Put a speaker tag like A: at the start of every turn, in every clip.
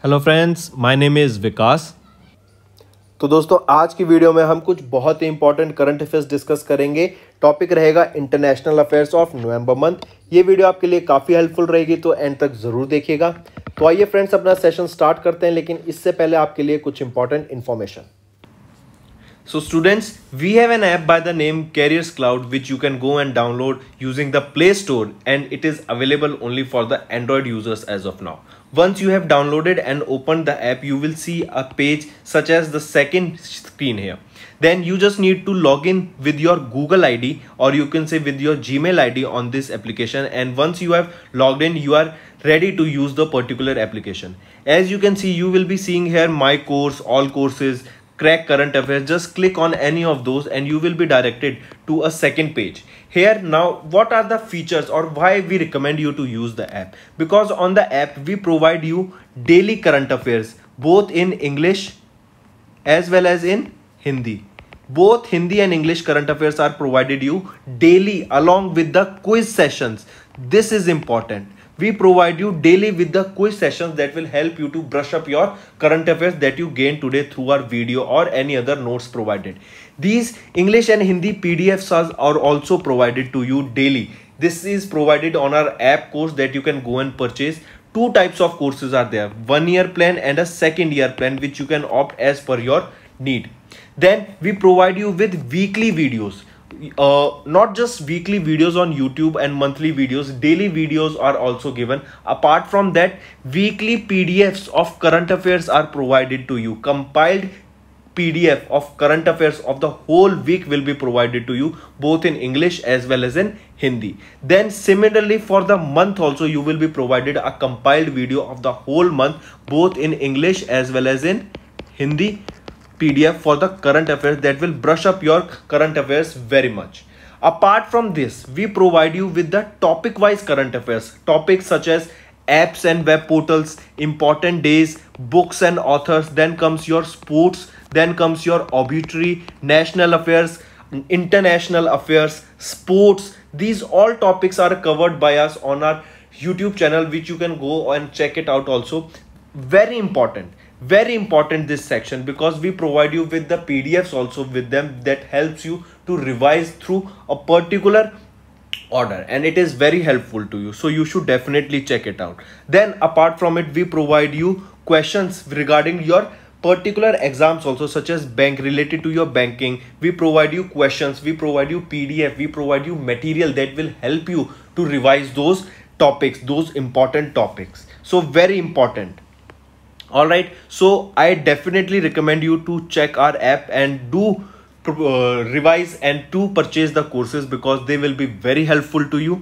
A: Hello friends, my name is Vikas.
B: तो दोस्तों आज की वीडियो में हम कुछ बहुत ही इंपॉर्टेंट करंट अफेयर्स डिस्कस करेंगे। टॉपिक रहेगा international affairs of November month. ये वीडियो आपके लिए काफ़ी हेल्पफुल रहेगी, तो एंड तक ज़रूर देखिएगा। तो आइए फ्रेंड्स अपना सेशन स्टार्ट करते हैं, लेकिन इससे पहले आपके लिए कुछ important information.
A: So students, we have an app by the name Careers Cloud which you can go and download using the Play Store, and it is available only for the Android users as of now. Once you have downloaded and opened the app, you will see a page such as the second screen here. Then you just need to log in with your Google ID, or you can say with your Gmail ID on this application, and once you have logged in, you are ready to use the particular application. As you can see, you will be seeing here my course, all courses, crack current affairs. Just click on any of those and you will be directed to a second page. Here now, what are the features or why we recommend you to use the app? Because on the app we provide you daily current affairs both in English as well as in Hindi. Both Hindi and English current affairs are provided you daily along with the quiz sessions. This is important. We provide you daily with the quiz sessions that will help you to brush up your current affairs that you gain today through our video or any other notes provided. These English and Hindi PDFs are also provided to you daily. This is provided on our app course that you can go and purchase. Two types of courses are there, 1 year plan and a second year plan, which you can opt as per your need. Then we provide you with weekly videos. Not just weekly videos on YouTube and monthly videos, daily videos are also given. Apart from that, weekly PDFs of current affairs are provided to you. Compiled PDF of current affairs of the whole week will be provided to you both in English as well as in Hindi. Then similarly for the month also you will be provided a compiled video of the whole month both in English as well as in Hindi PDF for the current affairs that will brush up your current affairs very much. Apart from this, we provide you with the topic wise current affairs, topics such as apps and web portals, important days, books and authors. Then comes your sports, then comes your obituary, national affairs, international affairs, sports. These all topics are covered by us on our YouTube channel, which you can go and check it out also. Very important this section, because we provide you with the PDFs also with them that helps you to revise through a particular order, and it is very helpful to you, so you should definitely check it out. Then apart from it, we provide you questions regarding your particular exams also, such as bank, related to your banking. We provide you questions, we provide you PDF, we provide you material that will help you to revise those topics, those important topics. So very important. All right, so I definitely recommend you to check our app and do revise and to purchase the courses, because they will be very helpful to you.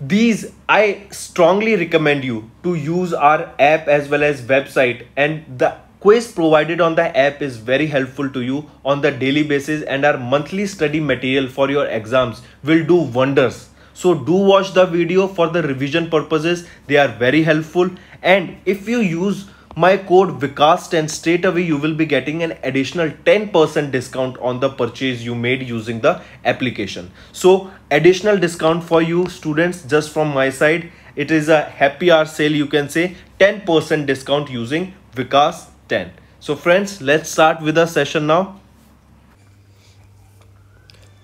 A: These I strongly recommend you to use our app as well as website, and the quiz provided on the app is very helpful to you on the daily basis, and our monthly study material for your exams will do wonders. So do watch the video for the revision purposes. They are very helpful. And if you use my code VIKAS10, straight away you will be getting an additional 10% discount on the purchase you made using the application. So additional discount for you students just from my side. It is a happy hour sale, you can say, 10% discount using VIKAS10. So friends, let's start with the session now.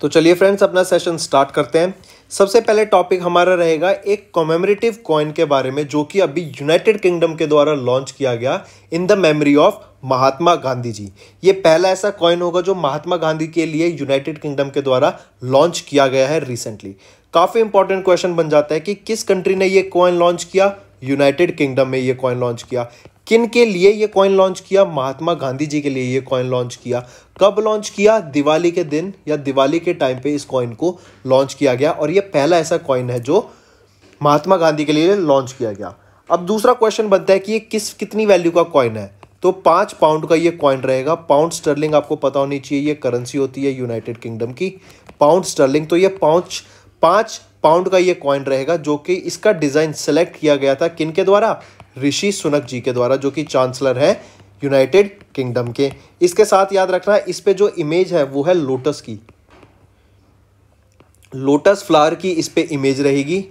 B: तो चलिए friends अपना session start करते हैं। सबसे पहले topic हमारा रहेगा एक कॉमेमोरेटिव कॉइन के बारे में, जो कि अभी यूनाइटेड किंगडम के द्वारा लॉन्च किया गया in the memory of Mahatma Gandhi ji. ये पहला ऐसा कॉइन होगा जो महात्मा गांधी के लिए यूनाइटेड किंगडम के द्वारा लॉन्च किया गया है रिसेंटली। काफ़ी इंपॉर्टेंट क्वेश्चन बन जाता है कि किस कंट्री ने ये कॉइन लॉन्च किया? यूनाइटेड किंगडम में ये कॉइन लॉन्च किया। किन के लिए ये कॉइन लॉन्च किया? महात्मा गांधी जी के लिए ये कॉइन लॉन्च किया। कब लॉन्च किया? दिवाली के दिन या दिवाली के टाइम पे इस कॉइन को लॉन्च किया गया, और ये पहला ऐसा कॉइन है जो महात्मा गांधी के लिए लॉन्च किया गया। अब दूसरा क्वेश्चन बनता है कि ये कितनी वैल्यू का कॉइन है? तो 5 पाउंड का ये कॉइन रहेगा। पाउंड स्टर्लिंग आपको पता होनी चाहिए, ये करेंसी होती है यूनाइटेड किंगडम की, पाउंड स्टर्लिंग। तो ये 5 पाउंड का ये कॉइन रहेगा, जो कि इसका डिज़ाइन सेलेक्ट किया गया था किन के द्वारा? ऋषि सुनक जी के द्वारा, जो कि चांसलर है यूनाइटेड किंगडम के। इसके साथ याद रखना, इस पे जो इमेज है वो है लोटस की, लोटस फ्लावर की इस पे इमेज रहेगी।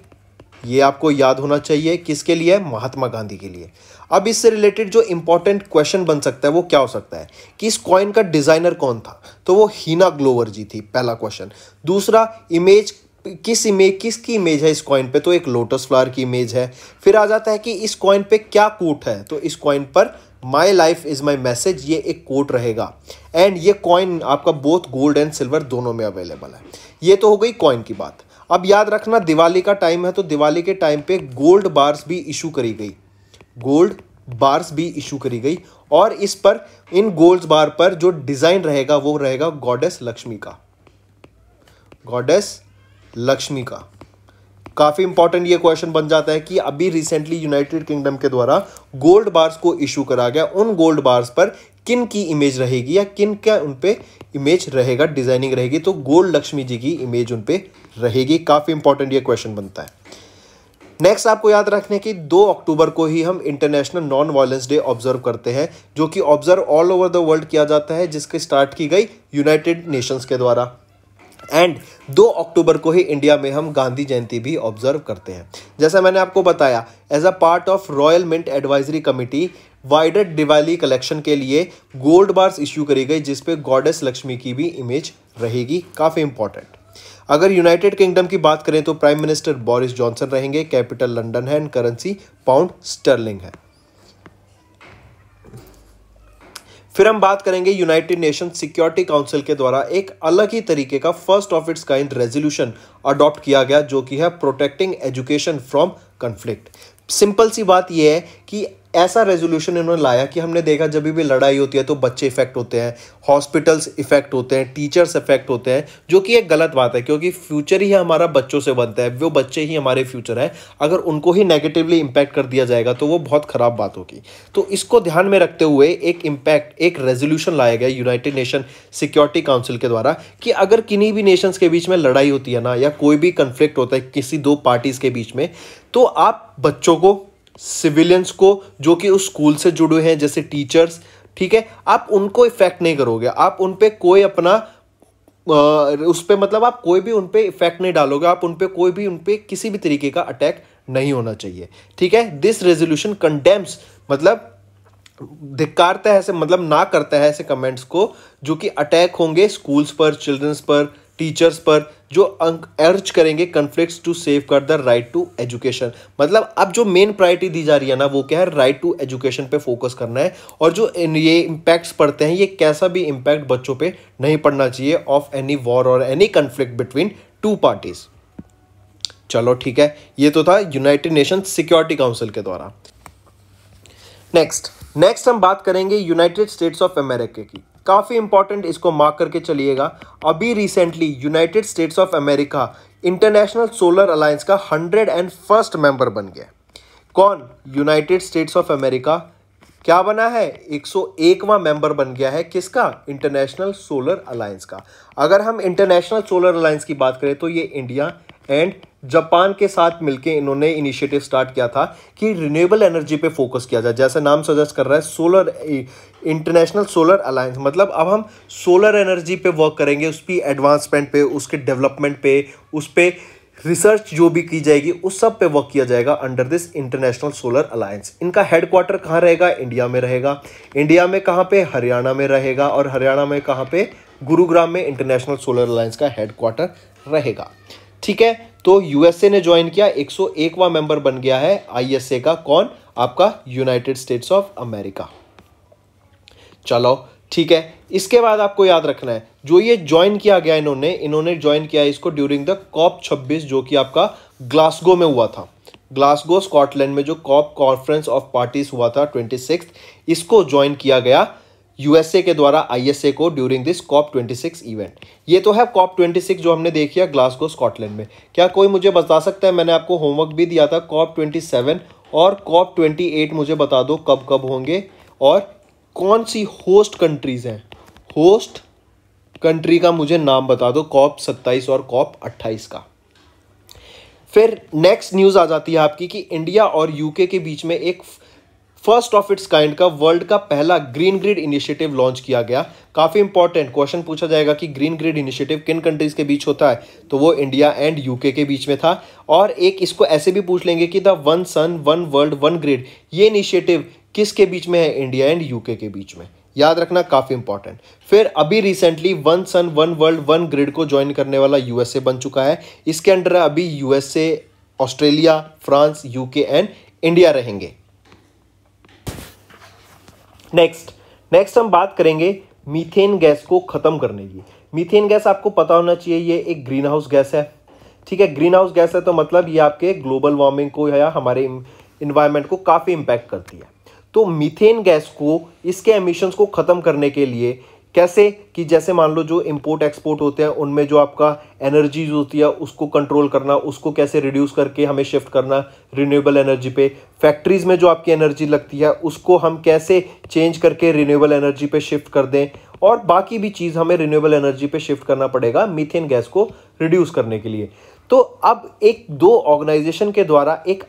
B: ये आपको याद होना चाहिए। किसके लिए? महात्मा गांधी के लिए। अब इससे रिलेटेड जो इंपॉर्टेंट क्वेश्चन बन सकता है वो क्या हो सकता है कि इस कॉइन का डिजाइनर कौन था? तो वो हीना ग्लोवर जी थी, पहला क्वेश्चन। दूसरा, इमेज किसकी इमेज है इस कॉइन पे? तो एक लोटस फ्लावर की इमेज है। फिर आ जाता है कि इस कॉइन पे क्या कोट है? तो इस कॉइन पर my life is my message, ये एक कोट रहेगा। एंड ये कॉइन आपका बोथ गोल्ड एंड सिल्वर दोनों में अवेलेबल है। ये तो हो गई कॉइन की बात। अब याद रखना दिवाली का टाइम है, तो दिवाली के टाइम पे गोल्ड बार्स भी इशू करी गई, गोल्ड बार्स भी इशू करी गई। और इस पर, इन गोल्ड बार पर जो डिजाइन रहेगा वो रहेगा गॉडेस लक्ष्मी का, गॉडेस लक्ष्मी का। काफी इंपॉर्टेंट ये क्वेश्चन बन जाता है कि अभी रिसेंटली यूनाइटेड किंगडम के द्वारा गोल्ड बार्स को इशू करा गया, उन गोल्ड बार्स पर किन की इमेज रहेगी या किन का उन पे इमेज रहेगा, डिजाइनिंग रहेगी? तो गोल्ड लक्ष्मी जी की इमेज उन पे रहेगी। काफी इंपॉर्टेंट ये क्वेश्चन बनता है। नेक्स्ट आपको याद रखने की 2 अक्टूबर को ही हम international non violence day observe करते हैं, जो कि observe all over the world किया जाता है, जिसकी स्टार्ट की गई यूनाइटेड नेशंस के द्वारा। एंड 2 अक्टूबर को ही इंडिया में हम गांधी जयंती भी ऑब्जर्व करते हैं। जैसा मैंने आपको बताया, as a part of royal mint advisory committee wider Diwali collection के लिए गोल्ड बार्स इश्यू करी गई, जिसपे गॉडेस लक्ष्मी की भी इमेज रहेगी। काफी इंपॉर्टेंट। अगर यूनाइटेड किंगडम की बात करें तो प्राइम मिनिस्टर बोरिस जॉनसन रहेंगे, कैपिटल लंदन है एंड करेंसी पाउंड स्टर्लिंग है। फिर हम बात करेंगे यूनाइटेड नेशन सिक्योरिटी काउंसिल के द्वारा एक अलग ही तरीके का first of its kind resolution adopt किया गया, जो कि है protecting education from conflict. Simple सी बात यह है कि ऐसा रेजोल्यूशन इन्होंने लाया कि हमने देखा जब भी लड़ाई होती है तो बच्चे इफेक्ट होते हैं, हॉस्पिटल्स इफेक्ट होते हैं, टीचर्स इफेक्ट होते हैं, जो कि एक गलत बात है, क्योंकि फ्यूचर ही हमारा बच्चों से बनता है, वो बच्चे ही हमारे फ्यूचर है। अगर उनको ही नेगेटिवली इम्पैक्ट कर दिया जाएगा तो वो बहुत खराब बात होगी। तो इसको ध्यान में रखते हुए एक रेजोल्यूशन लाया गया यूनाइटेड नेशन सिक्योरिटी काउंसिल के द्वारा कि अगर किन्हीं भी नेशंस के बीच में लड़ाई होती है ना, या कोई भी कन्फ्लिक्ट होता है किसी 2 पार्टीज के बीच में, तो आप बच्चों को, सिविलियंस को, जो कि उस स्कूल से जुड़े हैं जैसे टीचर्स, ठीक है, आप उनको इफेक्ट नहीं करोगे, आप उन पे कोई अपना उस पे मतलब आप कोई भी उन पे इफेक्ट नहीं डालोगे, आप उन पे कोई भी उन पे किसी भी तरीके का अटैक नहीं होना चाहिए। ठीक है, दिस रेजोल्यूशन कंडेम्स, मतलब धिक्कारता है ऐसे, मतलब ना करता है ऐसे कमेंट्स को जो कि अटैक होंगे स्कूल्स पर, चिल्ड्रंस पर, टीचर्स पर, जो अर्ज करेंगे conflicts to safeguard the right to education. मतलब अब जो मेन प्रायोरिटी दी जा रही है ना, वो क्या है? राइट टू एजुकेशन पे फोकस करना है। और जो ये इम्पैक्ट्स पड़ते हैं, ये कैसा भी इम्पैक्ट बच्चों पे नहीं पड़ना चाहिए ऑफ एनी वॉर और एनी कन्फ्लिक्ट बिटवीन 2 पार्टीज। चलो ठीक है, ये तो था यूनाइटेड नेशन सिक्योरिटी काउंसिल के द्वारा। नेक्स्ट हम बात करेंगे यूनाइटेड स्टेट्स ऑफ अमेरिका की। काफी इंपॉर्टेंट, इसको मार्क करके चलिएगा। अभी recently United states of America international solar alliance का 101st मेंबर बन गया। कौन? यूनाइटेड स्टेट्स ऑफ अमेरिका क्या बना है? 101वां मेंबर बन गया है। किसका? इंटरनेशनल सोलर अलायंस का। अगर हम इंटरनेशनल सोलर अलायंस की बात करें तो ये इंडिया एंड जापान के साथ मिलकर इन्होंने इनिशिएटिव स्टार्ट किया था कि रिन्यूएबल एनर्जी पे फोकस किया जाए। जैसा नाम सजेस्ट कर रहा है, सोलर इंटरनेशनल सोलर अलायंस, मतलब अब हम सोलर एनर्जी पे वर्क करेंगे, उसकी एडवांसमेंट पे, उसके डेवलपमेंट पे, उस पे रिसर्च जो भी की जाएगी, उस सब पे वर्क किया जाएगा under this international solar alliance. इनका हेडक्वार्टर कहाँ रहेगा? इंडिया में रहेगा। इंडिया में कहाँ पे? हरियाणा में रहेगा। और हरियाणा में कहाँ पे? गुरुग्राम में इंटरनेशनल सोलर अलायंस का हेडक्वार्टर रहेगा। ठीक है, तो यूएसए ने ज्वाइन किया, 101वां मेंबर बन गया है आईएसए का। कौन? आपका यूनाइटेड स्टेट्स ऑफ अमेरिका। चलो ठीक है, इसके बाद आपको याद रखना है जो ये ज्वाइन किया गया इन्होंने ज्वाइन किया इसको ड्यूरिंग द कॉप 26, जो कि आपका ग्लासगो में हुआ था। ग्लासगो स्कॉटलैंड में जो कॉप कॉन्फ्रेंस ऑफ पार्टीज हुआ था 26, इसको ज्वाइन किया गया यूएसए के द्वारा आईएसए को ड्यूरिंग दिस कॉप 26 इवेंट। ये तो है कॉप 26 जो हमने देखी है ग्लासगो स्कॉटलैंड में। क्या कोई मुझे बता सकता है, मैंने आपको होमवर्क भी दिया था, कॉप 27 और कॉप 28 मुझे बता दो कब कब होंगे और कौन सी होस्ट कंट्रीज हैं? होस्ट कंट्री का मुझे नाम बता दो, कॉप 27 और कॉप 28 का। फिर नेक्स्ट न्यूज़ आ जाती है आपकी कि इंडिया और यूके के बीच में एक फर्स्ट ऑफ इट्स काइंड का वर्ल्ड का पहला ग्रीन ग्रिड इनिशिएटिव लॉन्च किया गया। काफी इंपॉर्टेंट क्वेश्चन पूछा जाएगा कि ग्रीन ग्रिड इनिशिएटिव किन कंट्रीज के बीच होता है, तो वो इंडिया एंड यूके के बीच में था। और एक इसको ऐसे भी पूछ लेंगे कि the one sun one world one grid, ये इनिशिएटिव किसके बीच में है, इंडिया एंड यूके के बीच में। याद रखना, काफी इंपॉर्टेंट। फिर अभी recently one sun one world one grid को ज्वाइन करने वाला यूएसए बन चुका है। इसके अंडर अभी USA, Australia, France, UK and India रहेंगे। नेक्स्ट हम बात करेंगे मीथेन गैस को खत्म करने की। मीथेन गैस आपको पता होना चाहिए, ये एक ग्रीन हाउस गैस है। ठीक है, ग्रीन हाउस गैस है तो मतलब ये आपके ग्लोबल वार्मिंग को या हमारे इन्वायरमेंट को काफी इंपैक्ट करती है। तो मीथेन गैस को, इसके एमिशंस को खत्म करने के लिए कैसे, कि जैसे मान लो जो इंपोर्ट एक्सपोर्ट होते हैं उनमें जो आपका एनर्जी होती है उसको कंट्रोल करना, उसको कैसे रिड्यूस करके हमें शिफ्ट करना रिन्यूएबल एनर्जी पे। फैक्ट्रीज में जो आपकी एनर्जी लगती है उसको हम कैसे चेंज करके रिन्यूएबल एनर्जी पे शिफ्ट कर दें, और बाकी भी चीज़ हमें रिन्यूएबल एनर्जी पे शिफ्ट करना पड़ेगा मीथेन गैस को रिड्यूस करने के लिए। तो अब एक दो ऑर्गेनाइजेशन के द्वारा, एक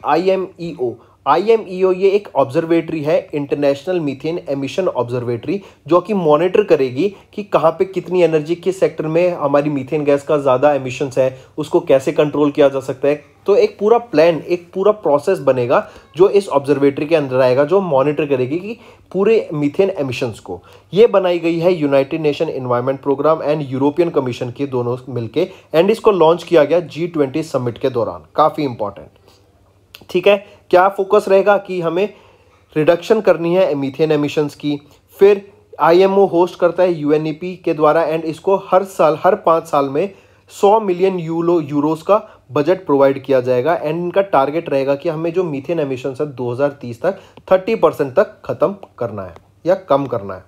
B: IMEO ये एक ऑब्जर्वेटरी है, इंटरनेशनल मीथेन एमिशन ऑब्जर्वेटरी, जो कि मॉनिटर करेगी कि कहाँ पे कितनी एनर्जी, किस सेक्टर में हमारी मीथेन गैस का ज़्यादा एमिशंस है, उसको कैसे कंट्रोल किया जा सकता है। तो एक पूरा प्लान, एक पूरा प्रोसेस बनेगा जो इस ऑब्जर्वेटरी के अंदर आएगा, जो मॉनिटर करेगी कि पूरे मीथेन एमिशंस को। ये बनाई गई है United Nation Environment Programme and European Commission के दोनों मिलके, एंड इसको लॉन्च किया गया G20 समिट के दौरान। काफ़ी इंपॉर्टेंट। ठीक है, क्या फोकस रहेगा कि हमें रिडक्शन करनी है मीथेन एमिशंस की। फिर IMO होस्ट करता है UNEP के द्वारा, एंड इसको हर साल, हर 5 साल में 100 मिलियन यूरोस का बजट प्रोवाइड किया जाएगा। एंड इनका टारगेट रहेगा कि हमें जो मीथेन एमिशंस है 2030 तक 30% तक खत्म करना है या कम करना है।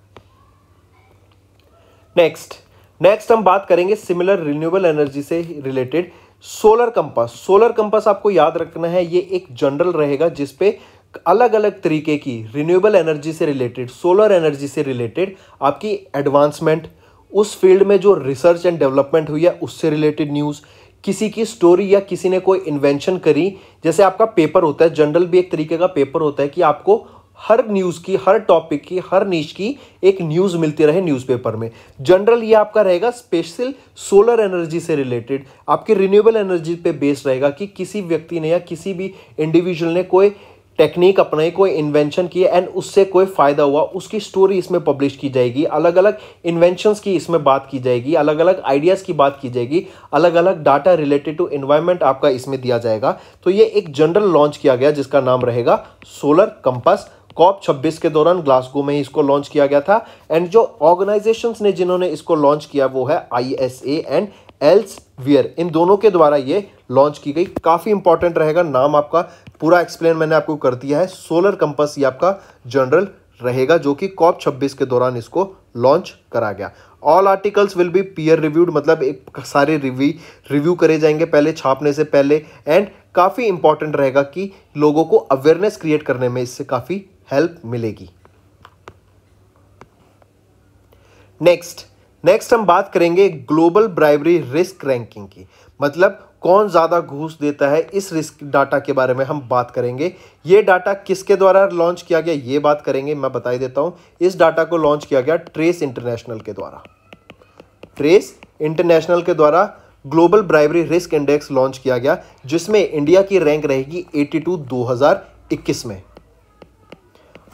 B: नेक्स्ट हम बात करेंगे सिमिलर रिन्यूएबल एनर्जी से रिलेटेड सोलर कंपास आपको याद रखना है, ये एक जनरल रहेगा जिसपे अलग अलग तरीके की रिन्यूएबल एनर्जी से रिलेटेड, सोलर एनर्जी से रिलेटेड आपकी एडवांसमेंट, उस फील्ड में जो रिसर्च एंड डेवलपमेंट हुई है उससे रिलेटेड न्यूज़, किसी की स्टोरी या किसी ने कोई इन्वेंशन करी। जैसे आपका पेपर होता है, जनरल भी एक तरीके का पेपर होता है कि आपको हर न्यूज़ की, हर टॉपिक की, हर नीश की एक न्यूज़ मिलती रहे न्यूज़पेपर में। जनरल ये आपका रहेगा स्पेशल सोलर एनर्जी से रिलेटेड, आपके रिन्यूएबल एनर्जी पे बेस्ड रहेगा कि किसी व्यक्ति ने या किसी भी इंडिविजुअल ने कोई टेक्निक अपनाई, कोई इन्वेंशन की एंड उससे कोई फ़ायदा हुआ, उसकी स्टोरी इसमें पब्लिश की जाएगी। अलग अलग इन्वेंशंस की इसमें बात की जाएगी, अलग अलग आइडियाज़ की बात की जाएगी, अलग अलग डाटा रिलेटेड टू एनवायरनमेंट आपका इसमें दिया जाएगा। तो ये एक जनरल लॉन्च किया गया जिसका नाम रहेगा सोलर कंपास। COP 26 के दौरान ग्लासगो में ही इसको लॉन्च किया गया था। एंड जो ऑर्गेनाइजेशंस ने जिन्होंने इसको लॉन्च किया वो है ISA एंड एल्सवियर, इन दोनों के द्वारा ये लॉन्च की गई। काफ़ी इंपॉर्टेंट रहेगा, नाम आपका पूरा एक्सप्लेन मैंने आपको कर दिया है। सोलर कंपास ये आपका जनरल रहेगा जो कि COP 26 के दौरान इसको लॉन्च करा गया। All articles will be peer reviewed, मतलब एक सारे रिव्यू करे जाएंगे पहले छापने से पहले। एंड काफ़ी इंपॉर्टेंट रहेगा कि लोगों को अवेयरनेस क्रिएट करने में इससे काफ़ी हेल्प मिलेगी। नेक्स्ट हम बात करेंगे ग्लोबल ब्राइबरी रिस्क रैंकिंग की, मतलब कौन ज़्यादा घूस देता है, इस रिस्क डाटा के बारे में हम बात करेंगे। ये डाटा किसके द्वारा लॉन्च किया गया ये बात करेंगे, मैं बता ही देता हूँ। इस डाटा को लॉन्च किया गया ट्रेस इंटरनेशनल के द्वारा। ट्रेस इंटरनेशनल के द्वारा global bribery risk index launch किया गया, जिसमें इंडिया की रैंक रहेगी 82 2021 में।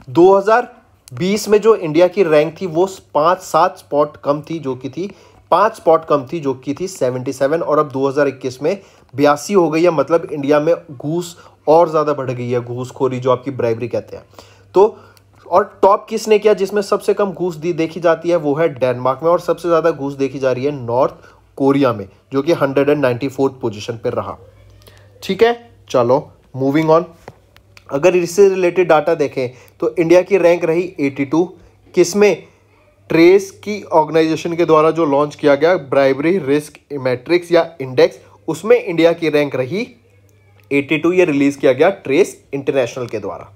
B: 2020 में जो इंडिया की रैंक थी वो 5-7 स्पॉट कम थी, जो कि थी 5 स्पॉट कम थी, जो कि थी 77, और अब 2021 में 82 हो गई है। मतलब इंडिया में घूस और ज़्यादा बढ़ गई है, घूसखोरी जो आपकी ब्राइबरी कहते हैं। तो और टॉप किसने किया जिसमें सबसे कम घूस देखी जाती है वो है डेनमार्क में, और सबसे ज़्यादा घूस देखी जा रही है नॉर्थ कोरिया में, जो कि 194th पोजीशन पर रहा। ठीक है, चलो मूविंग ऑन। अगर इससे रिलेटेड डाटा देखें तो इंडिया की रैंक रही 82, किसमें, ट्रेस की ऑर्गेनाइजेशन के द्वारा जो लॉन्च किया गया ब्राइबरी रिस्क मैट्रिक्स या इंडेक्स, उसमें इंडिया की रैंक रही 82। ये रिलीज किया गया ट्रेस इंटरनेशनल के द्वारा।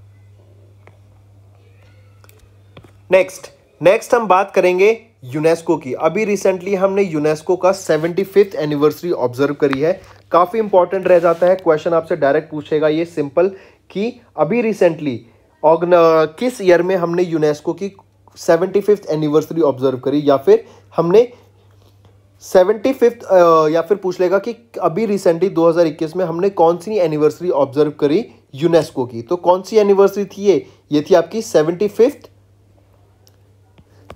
B: नेक्स्ट हम बात करेंगे यूनेस्को की। अभी रिसेंटली हमने यूनेस्को का 75th एनिवर्सरी ऑब्जर्व करी है। काफ़ी इंपॉर्टेंट रह जाता है, क्वेश्चन आपसे डायरेक्ट पूछेगा ये सिंपल कि अभी रिसेंटली किस ईयर में हमने यूनेस्को की 75th एनिवर्सरी ऑब्जर्व करी, या फिर हमने 75th या फिर पूछ लेगा कि अभी रिसेंटली 2021 में हमने कौन सी एनिवर्सरी ऑब्जर्व करी यूनेस्को की। तो कौन सी एनिवर्सरी थी ये थी आपकी 75th।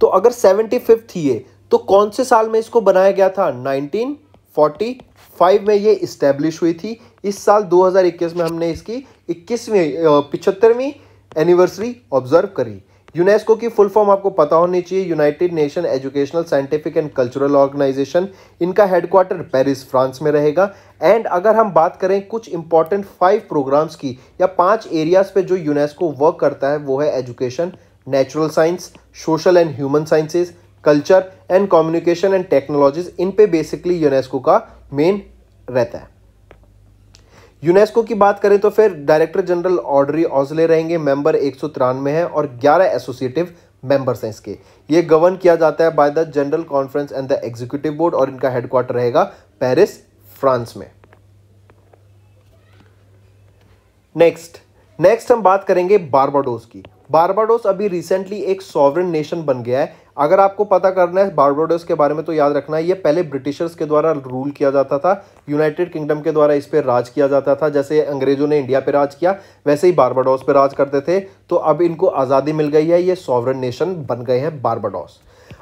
B: तो अगर 75th थी ये, तो कौन से साल में इसको बनाया गया था? 1945 में ये इस्टेब्लिश हुई थी। इस साल 2021 में हमने इसकी 75वीं एनिवर्सरी ऑब्जर्व करी। यूनेस्को की फुल फॉर्म आपको पता होनी चाहिए, United Nation Educational Scientific and Cultural Organisation. इनका हेडक्वार्टर पेरिस फ्रांस में रहेगा। एंड अगर हम बात करें कुछ इंपॉर्टेंट 5 प्रोग्राम्स की या 5 एरियाज पे जो यूनेस्को वर्क करता है, वो है education, natural science, social and human sciences, culture and communication and technologies. इन पे बेसिकली यूनेस्को का मेन रहता है। यूनेस्को की बात करें तो फिर डायरेक्टर जनरल ऑड्री ऑजले रहेंगे, मेंबर 193 है और 11 एसोसिएटिव मेंबर्स हैं इसके। ये गवर्न किया जाता है by the general conference and the executive board और इनका हेडक्वार्टर रहेगा पेरिस फ्रांस में। नेक्स्ट हम बात करेंगे बारबाडोस की। बारबाडोस अभी रिसेंटली एक सॉवरेन नेशन बन गया है। अगर आपको पता करना है बारबाडोस के बारे में तो याद रखना है, ये पहले ब्रिटिशर्स के द्वारा रूल किया जाता था, यूनाइटेड किंगडम के द्वारा इस पे राज किया जाता था। जैसे अंग्रेजों ने इंडिया पे राज किया, वैसे ही बारबाडोस पे राज करते थे। तो अब इनको आज़ादी मिल गई है, ये सॉवरेन नेशन बन गए हैं बारबाडोस।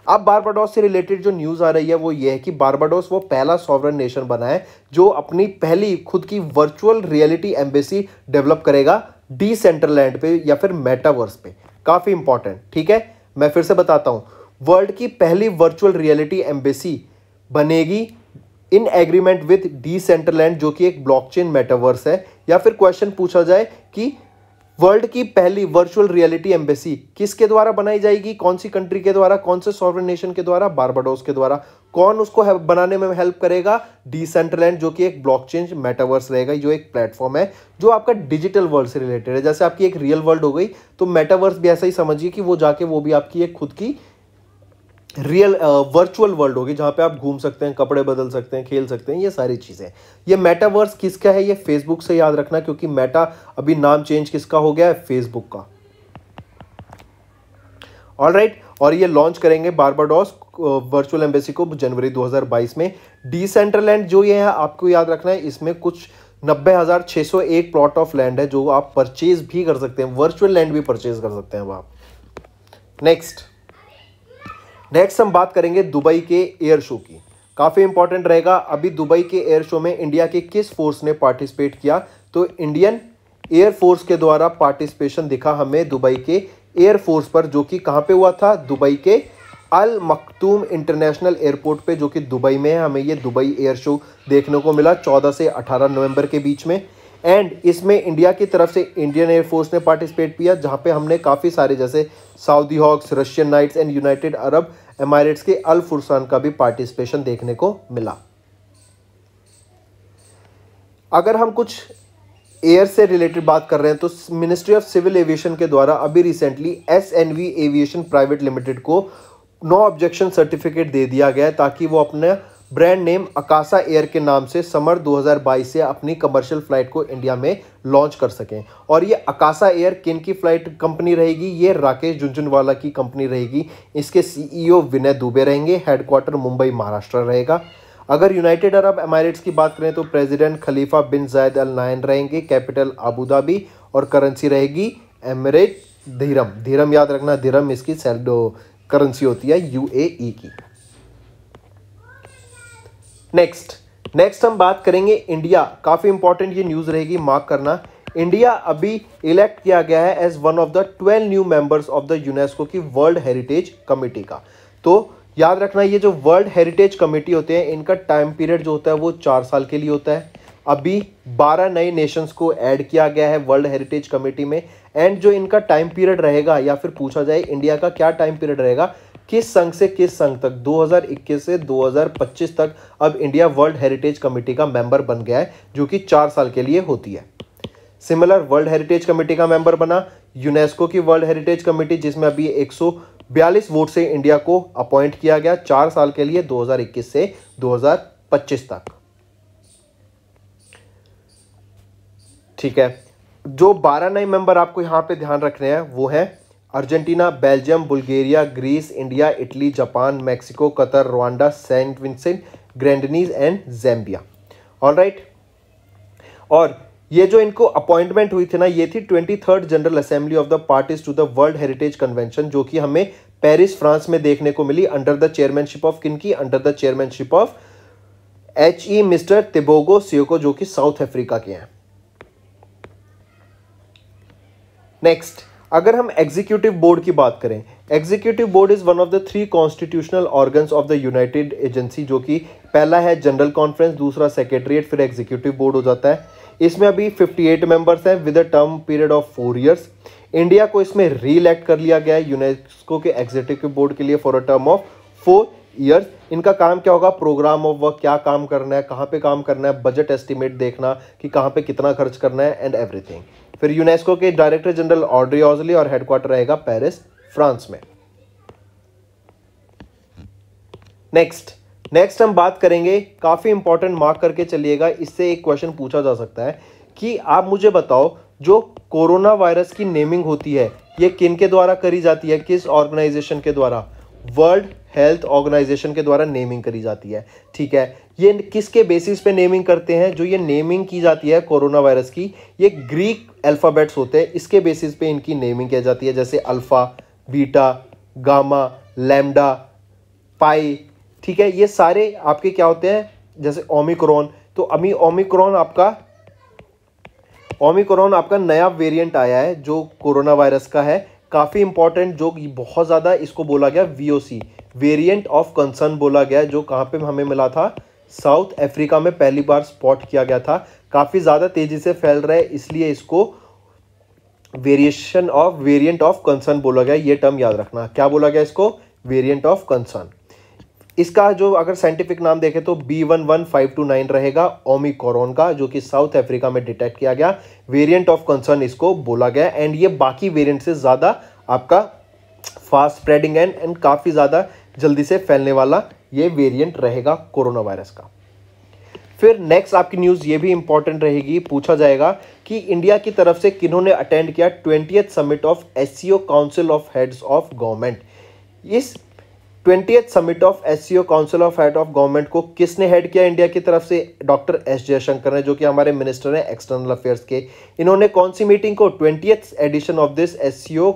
B: अब बारबाडोस से रिलेटेड जो न्यूज़ आ रही है वो ये है कि बारबाडोस वो पहला सॉवरेन नेशन बना है जो अपनी पहली खुद की वर्चुअल रियलिटी एम्बेसी डेवलप करेगा डिसेंट्रलैंड पे या फिर मेटावर्स पे। काफ़ी इंपॉर्टेंट, ठीक है। मैं फिर से बताता हूँ, वर्ल्ड की पहली वर्चुअल रियलिटी एम्बेसी बनेगी इन एग्रीमेंट विद डिसेंट्रलैंड, जो कि एक ब्लॉकचेन मेटावर्स है। या फिर क्वेश्चन पूछा जाए कि वर्ल्ड की पहली वर्चुअल रियलिटी एम्बेसी किसके द्वारा बनाई जाएगी, कौन सी कंट्री के द्वारा, कौन से सॉवरेन नेशन के द्वारा? बारबाडोस के द्वारा। कौन उसको बनाने में हेल्प करेगा? डिसेंट्रलैंड, जो कि एक ब्लॉकचेन मेटावर्स रहेगा, जो एक प्लेटफॉर्म है जो आपका डिजिटल वर्ल्ड से रिलेटेड है। जैसे आपकी एक रियल वर्ल्ड हो गई, तो मेटावर्स भी ऐसा ही समझिए कि वो जाके वो भी आपकी एक खुद की रियल वर्चुअल वर्ल्ड होगी जहां पे आप घूम सकते हैं, कपड़े बदल सकते हैं, खेल सकते हैं, ये सारी चीजें। ये मेटावर्स किसका है? ये फेसबुक से याद रखना, क्योंकि मेटा अभी नाम चेंज किसका हो गया है? फेसबुक का। ऑलराइट, और ये लॉन्च करेंगे बारबाडोस वर्चुअल एम्बेसी को जनवरी 2022 में। डिसेंट्रलैंड जो ये है आपको याद रखना है, इसमें कुछ 90,601 प्लॉट ऑफ लैंड है जो आप परचेज भी कर सकते हैं, वर्चुअल लैंड भी परचेज कर सकते हैं वो आप। नेक्स्ट हम बात करेंगे दुबई के एयर शो की। काफ़ी इंपॉर्टेंट रहेगा। अभी दुबई के एयर शो में इंडिया के किस फोर्स ने पार्टिसिपेट किया? तो इंडियन एयर फोर्स के द्वारा पार्टिसिपेशन दिखा हमें दुबई के एयर फोर्स पर, जो कि कहाँ पे हुआ था? दुबई के अल मखतूम इंटरनेशनल एयरपोर्ट पे, जो कि दुबई में है। हमें ये दुबई एयर शो देखने को मिला 14 से 18 नवंबर के बीच में। एंड इसमें इंडिया की तरफ से इंडियन एयरफोर्स ने पार्टिसिपेट किया, जहां पे हमने काफ़ी सारे जैसे Saudi Hawks, Russian Knights and United Arab Emirates के अल फुरसान का भी पार्टिसिपेशन देखने को मिला। अगर हम कुछ एयर से रिलेटेड बात कर रहे हैं तो मिनिस्ट्री ऑफ सिविल एविएशन के द्वारा अभी recently SNV aviation private limited को नो ऑब्जेक्शन सर्टिफिकेट दे दिया गया है, ताकि वो अपने ब्रांड नेम अकासा एयर के नाम से समर 2022 से अपनी कमर्शियल फ्लाइट को इंडिया में लॉन्च कर सकें। और ये अकासा एयर किन की फ्लाइट कंपनी रहेगी? ये राकेश झुनझुनवाला की कंपनी रहेगी। इसके CEO विनय दुबे रहेंगे। हेडक्वार्टर मुंबई महाराष्ट्र रहेगा। अगर यूनाइटेड अरब एमिरेट्स की बात करें तो प्रेसिडेंट खलीफा बिन जायद अल नाहयान रहेंगे। कैपिटल अबू धाबी और करेंसी रहेगी एमिरेट दिरहम। दिरहम याद रखना, दिरहम इसकी करेंसी होती है UAE की। नेक्स्ट हम बात करेंगे इंडिया। काफ़ी इंपॉर्टेंट ये न्यूज़ रहेगी, मार्क करना। इंडिया अभी इलेक्ट किया गया है as one of the 12 new members of the UNESCO की वर्ल्ड हेरिटेज कमेटी का। तो याद रखना, ये जो वर्ल्ड हेरिटेज कमेटी होते हैं, इनका टाइम पीरियड जो होता है वो 4 साल के लिए होता है। अभी 12 नए नेशंस को ऐड किया गया है वर्ल्ड हेरिटेज कमेटी में। एंड जो इनका टाइम पीरियड रहेगा, या फिर पूछा जाए इंडिया का क्या टाइम पीरियड रहेगा, किस संघ से किस संघ तक, 2021 से 2025 तक अब इंडिया वर्ल्ड हेरिटेज कमेटी का मेंबर बन गया है, जो कि 4 साल के लिए होती है। सिमिलर वर्ल्ड हेरिटेज कमेटी का मेंबर बना यूनेस्को की वर्ल्ड हेरिटेज कमेटी, जिसमें अभी 142 वोट से इंडिया को अपॉइंट किया गया 4 साल के लिए, 2021 से 2025 तक। ठीक है, जो 12 नए मेंबर आपको यहाँ पे ध्यान रखने हैं वो है Argentina, Belgium, Bulgaria, Greece, India, Italy, Japan, Mexico, Qatar, Rwanda, Saint Vincent, Grenadines and Zambia. Alright, और ये जो इनको अपॉइंटमेंट हुई थी ना, ये थी 23rd general assembly of the parties to the world heritage convention, जो कि हमें पेरिस फ्रांस में देखने को मिली अंडर द चेयरमैनशिप ऑफ किनकी, under the chairmanship of HE mister Tebogo Seokolo, जो कि साउथ अफ्रीका के हैं। नेक्स्ट, अगर हम एग्जीक्यूटिव बोर्ड की बात करें, executive board is one of the 3 constitutional organs of the United agency, जो कि पहला है जनरल कॉन्फ्रेंस, दूसरा सेक्रेटरीट, फिर एग्जीक्यूटिव बोर्ड हो जाता है। इसमें अभी 58 मेंबर्स हैं with a term period of 4 years. India को इसमें री इलेक्ट कर लिया गया है यूनेस्को के एग्जीक्यूटिव बोर्ड के लिए for a term of 4 years. इनका काम क्या होगा, प्रोग्राम ऑफ वर्क, क्या काम करना है, कहाँ पे काम करना है, बजट एस्टिमेट देखना कि कहाँ पे कितना खर्च करना है एंड एवरीथिंग। फिर यूनेस्को के डायरेक्टर जनरल ऑड्री ऑजली और हेडक्वार्टर रहेगा पेरिस फ्रांस में। नेक्स्ट हम बात करेंगे, काफी इंपॉर्टेंट, मार्क करके चलिएगा, इससे एक क्वेश्चन पूछा जा सकता है कि आप मुझे बताओ जो कोरोना वायरस की नेमिंग होती है ये किन के द्वारा करी जाती है, किस ऑर्गेनाइजेशन के द्वारा, वर्ल्ड हेल्थ ऑर्गेनाइजेशन के द्वारा नेमिंग करी जाती है। ठीक है, ये किसके बेसिस पे नेमिंग करते हैं, जो ये नेमिंग की जाती है कोरोना वायरस की, ये ग्रीक अल्फाबेट्स होते हैं, इसके बेसिस पे इनकी नेमिंग की जाती है, जैसे अल्फा, बीटा, गामा, लैम्डा, पाई। ठीक है, ये सारे आपके क्या होते हैं, जैसे ओमिक्रॉन, तो अभी ओमिक्रॉन आपका नया वेरिएंट आया है जो कोरोना वायरस का है, काफ़ी इंपॉर्टेंट, जो बहुत ज़्यादा इसको बोला गया VOC, वेरिएंट ऑफ कंसर्न बोला गया, जो कहाँ पे हमें मिला था, साउथ अफ्रीका में पहली बार स्पॉट किया गया था, काफ़ी ज़्यादा तेज़ी से फैल रहा है, इसलिए इसको वेरिएंट ऑफ कंसर्न बोला गया। ये टर्म याद रखना, क्या बोला गया इसको, वेरिएंट ऑफ कंसर्न। इसका जो अगर साइंटिफिक नाम देखें तो B11529 रहेगा ओमिक्रॉन का, जो कि साउथ अफ्रीका में डिटेक्ट किया गया, वेरिएंट ऑफ कंसर्न इसको बोला गया। एंड ये बाकी वेरिएंट से ज़्यादा आपका फास्ट स्प्रेडिंग एंड काफ़ी ज़्यादा जल्दी से फैलने वाला ये वेरिएंट रहेगा कोरोना वायरस का। फिर नेक्स्ट आपकी न्यूज़ ये भी इंपॉर्टेंट रहेगी, पूछा जाएगा कि इंडिया की तरफ से किन्होंने अटेंड किया 20th summit of SCO council of heads of government. इस 20th summit of SCO council of head of government को किसने हेड किया इंडिया की तरफ से, डॉक्टर S जयशंकर ने, जो कि हमारे मिनिस्टर हैं एक्सटर्नल अफेयर्स के। इन्होंने कौन सी मीटिंग को, 20th edition of this SCO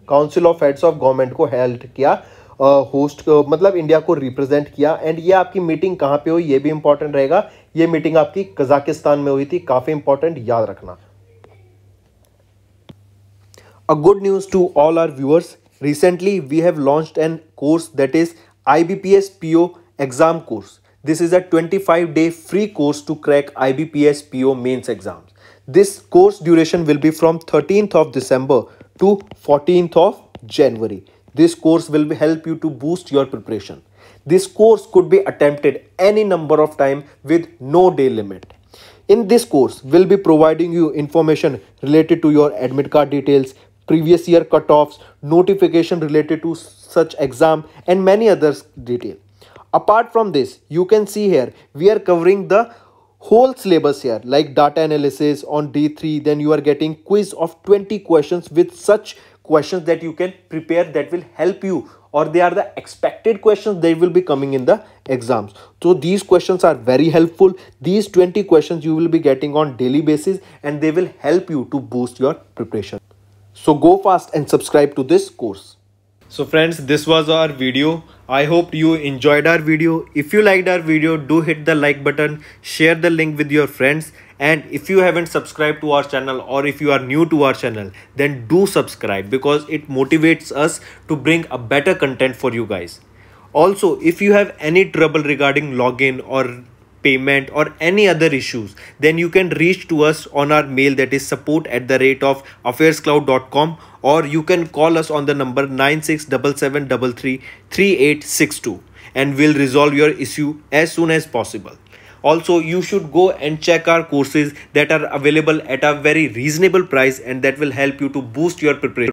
B: council of heads of government को हेल्ड किया, होस्ट मतलब इंडिया को रिप्रेजेंट किया। एंड ये आपकी मीटिंग कहाँ पे हुई, ये भी इंपॉर्टेंट रहेगा, ये मीटिंग आपकी कजाकिस्तान में हुई थी, काफी इंपॉर्टेंट, याद रखना। A good news to all our viewers. Recently, we have launched a course that is IBPS PO exam course. This is a 25-day free course to crack IBPS PO mains exams. This course duration will be from 13th of December to 14th of January. This course will help you to boost your preparation. This course could be attempted any number of time with no day limit. In this course, we'll be providing you information related to your admit card details, previous year cutoffs, notification related to such exam and many others detail. Apart from this, you can see here we are covering the whole syllabus here, like data analysis on D3. Then you are getting quiz of 20 questions with such questions that you can prepare, that will help you, or they are the expected questions, they will be coming in the exams. So these questions are very helpful. These 20 questions you will be getting on daily basis and they will help you to boost your preparation. So go fast and subscribe to this course.
A: So friends, this was our video. I hope you enjoyed our video. If you liked our video, do hit the like button, share the link with your friends, and if you haven't subscribed to our channel, or if you are new to our channel, then do subscribe, because it motivates us to bring a better content for you guys. Also, if you have any trouble regarding login or payment or any other issues, then you can reach to us on our mail, that is support@affairscloud.com, or you can call us on the number 9677333862 and we'll resolve your issue as soon as possible. Also, you should go and check our courses that are available at a very reasonable price, and that will help you to boost your preparation.